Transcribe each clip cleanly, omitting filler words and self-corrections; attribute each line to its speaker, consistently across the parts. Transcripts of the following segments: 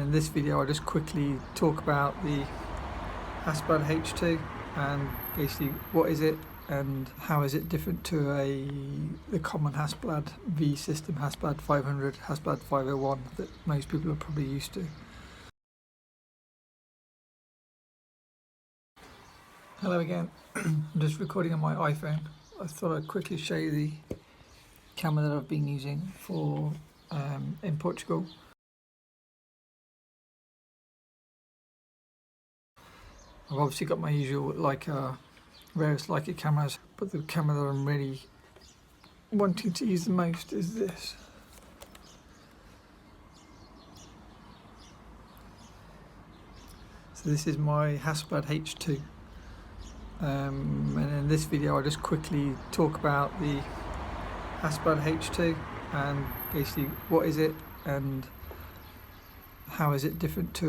Speaker 1: in this video I'll just quickly talk about the Hasselblad H2 and basically what is it and how is it different to the common Hasselblad V system, Hasselblad 500, Hasselblad 501 that most people are probably used to. Hello again, I'm just recording on my iPhone. I thought I'd quickly show you the camera that I've been using for in Portugal. I've obviously got my usual various Leica cameras, but the camera that I'm really wanting to use the most is this. So this is my Hasselblad H2. And in this video I'll just quickly talk about the Hasselblad H2 and basically what is it and how is it different to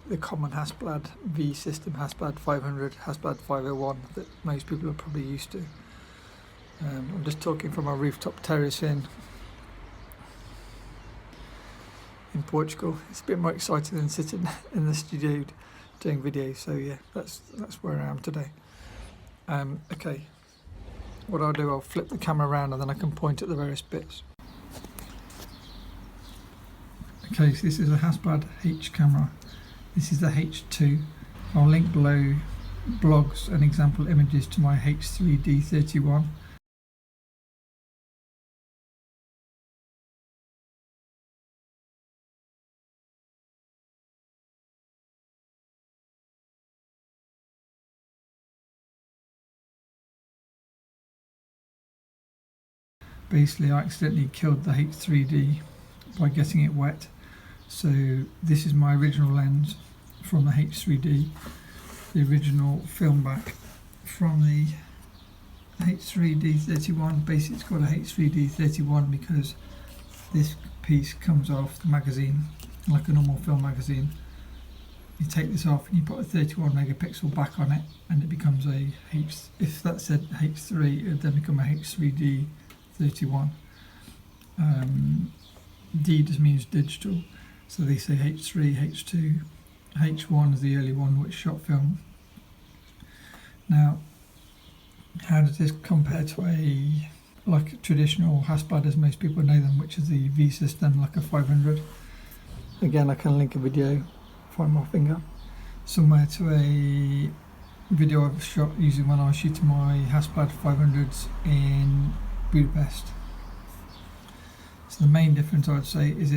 Speaker 1: the common Hasselblad V system, Hasselblad 500, Hasselblad 501 that most people are probably used to. I'm just talking from a rooftop terrace in Portugal. It's a bit more exciting than sitting in the studio doing videos, so yeah, that's where I am today. Okay, what I'll do, I'll flip the camera around and then I can point at the various bits. Okay, so this is a Hasselblad H camera. This is the H2. I'll link below blogs and example images to my H3D31. Basically, I accidentally killed the H3D by getting it wet. So this is my original lens from the H3D, the original film back from the H3D31. Basically it's called a H3D31 because this piece comes off the magazine like a normal film magazine. You take this off and you put a 31 megapixel back on it and it becomes a if that said H3, it would then become a H3D31. D just means digital, so they say H3, H2, H1 is the early one which shot film. Now, how does this compare to a traditional Hasselblad as most people know them, which is the V system, like a 500? Again, I can link a video, find my finger, somewhere to a video I've shot using when I was shooting my Hasselblad 500s in Budapest. So the main difference I would say is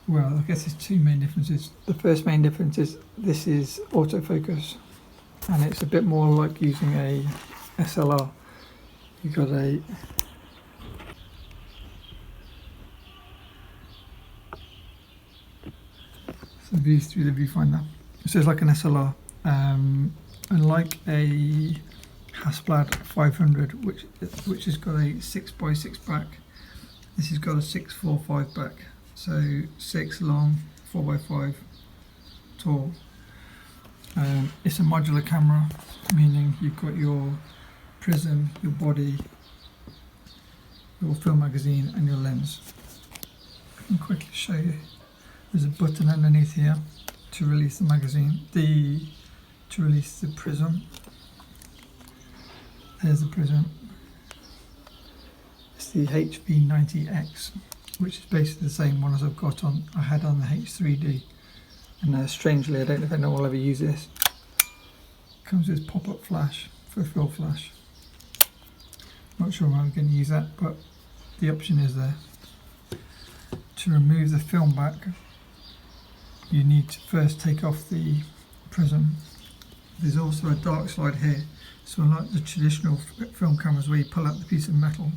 Speaker 1: I guess there's two main differences. The first main difference is this is autofocus and it's a bit more like using a SLR. You've got a views through the viewfinder. So it's like an SLR, and like a Hasselblad 500 which has got a 6x6 back. This has got a 645 back, so 6 long, 4x5 tall. It's a modular camera, meaning you've got your prism, your body, your film magazine and your lens. I can quickly show you. There's a button underneath here to release the magazine, to release the prism. There's the prism. It's the HV90X, which is basically the same one as I had on the H3D. And strangely, I don't know if anyone will ever use this. It comes with pop-up flash for a fill flash. Not sure how I'm going to use that, but the option is there. To remove the film back, you need to first take off the prism. There's also a dark slide here, so unlike the traditional film cameras where you pull out the piece of metal,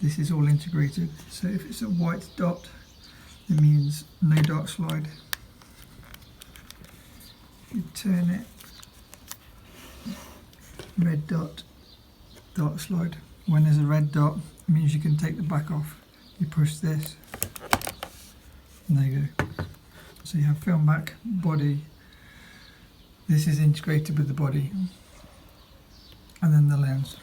Speaker 1: this is all integrated. So if it's a white dot, it means no dark slide. You turn it, red dot, dark slide. When there's a red dot, it means you can take the back off. You push this, and there you go. So you have film back, body. This is integrated with the body, and then the lens.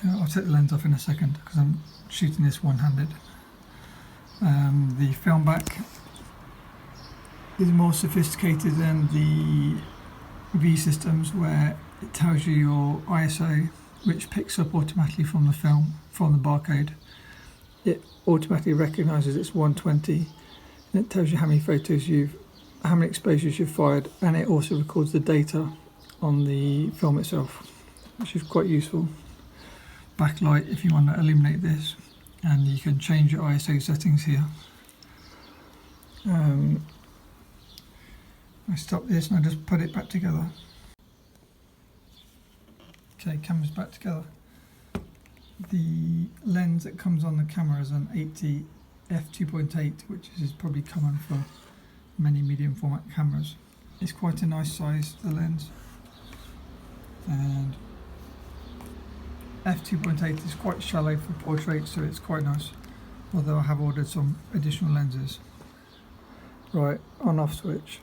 Speaker 1: I'll take the lens off in a second because I'm shooting this one-handed. The film back is more sophisticated than the V systems, where it tells you your ISO, which picks up automatically from the film, from the barcode. It automatically recognises it's 120, and it tells you how many how many exposures you've fired, and it also records the data on the film itself, which is quite useful. Backlight, if you want to illuminate this, and you can change your ISO settings here. I stop this and I just put it back together. Okay, camera's back together. The lens that comes on the camera is an 80 f2.8, which is probably common for many medium format cameras. It's quite a nice size, the lens, and f2.8 is quite shallow for portrait, so it's quite nice, although I have ordered some additional lenses. Right, on off switch.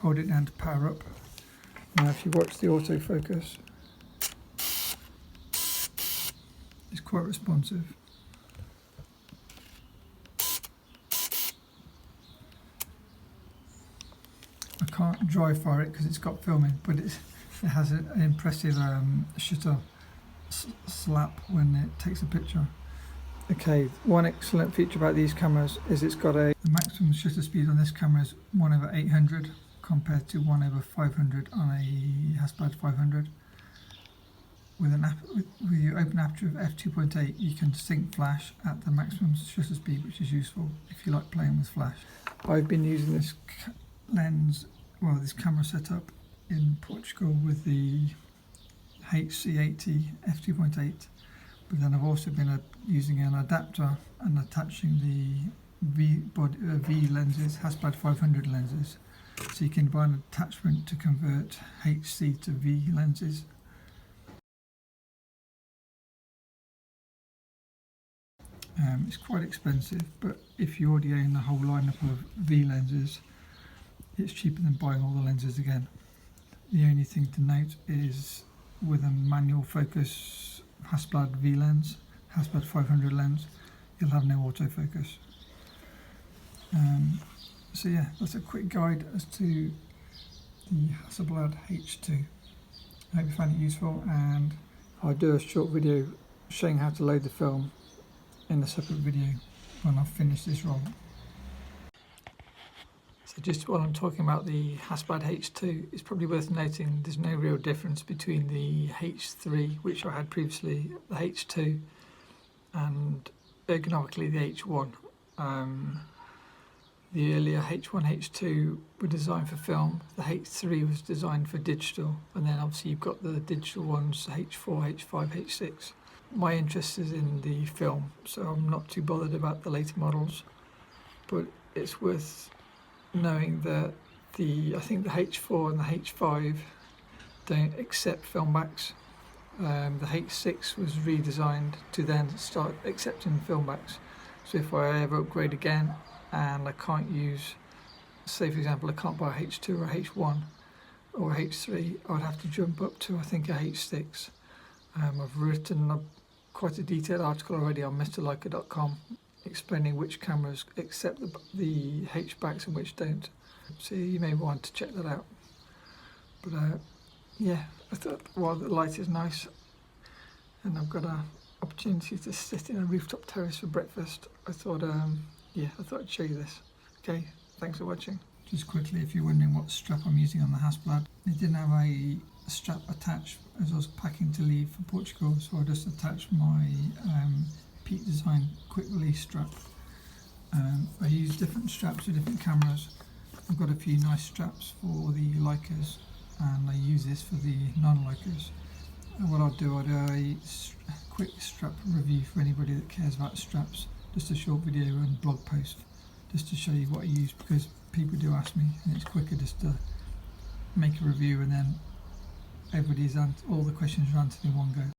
Speaker 1: Hold it down to power up. Now if you watch the autofocus, it's quite responsive. I can't dry fire it because it's got filming, but it has an impressive shutter slap when it takes a picture. Okay, one excellent feature about these cameras is it's got the maximum shutter speed on this camera is 1/800 compared to 1/500 on a Hasselblad 500. With your open aperture of f2.8, you can sync flash at the maximum shutter speed, which is useful if you like playing with flash. I've been using this this camera setup in Portugal with the HC80 f2.8, but then I've also been using an adapter and attaching the V lenses, Hasselblad 500 lenses, so you can buy an attachment to convert HC to V lenses. It's quite expensive, but if you already own the whole lineup of V lenses, it's cheaper than buying all the lenses again. The only thing to note is with a manual focus Hasselblad V lens, Hasselblad 500 lens, you'll have no autofocus. So yeah, that's a quick guide as to the Hasselblad H2. I hope you find it useful, and I'll do a short video showing how to load the film in a separate video when I've finished this roll. So just while I'm talking about the Hasselblad H2, it's probably worth noting there's no real difference between the H3, which I had previously, the H2, and ergonomically the H1. The earlier H1, H2 were designed for film, the H3 was designed for digital, and then obviously you've got the digital ones, H4, H5, H6. My interest is in the film, so I'm not too bothered about the later models, but it's worth knowing that I think the H4 and the H5 don't accept film backs. The H6 was redesigned to then start accepting film backs. So if I ever upgrade again and I can't use, say for example, I can't buy a H2 or a H1 or a H3, I would have to jump up to I think a H6. I've written quite a detailed article already on MrLeica.com explaining which cameras accept the H backs and which don't. So you may want to check that out. But yeah, I thought while the light is nice and I've got an opportunity to sit in a rooftop terrace for breakfast, I thought I'd show you this. Okay, thanks for watching. Just quickly, if you're wondering what strap I'm using on the Hasselblad, it didn't have a strap attached as I was packing to leave for Portugal, so I just attached my Peak Design quick release strap. I use different straps for different cameras. I've got a few nice straps for the Leicas, and I use this for the non-Leicas. And what I'll do a quick strap review for anybody that cares about straps, just a short video and blog post, just to show you what I use, because people do ask me, and it's quicker just to make a review and then all the questions are answered in one go.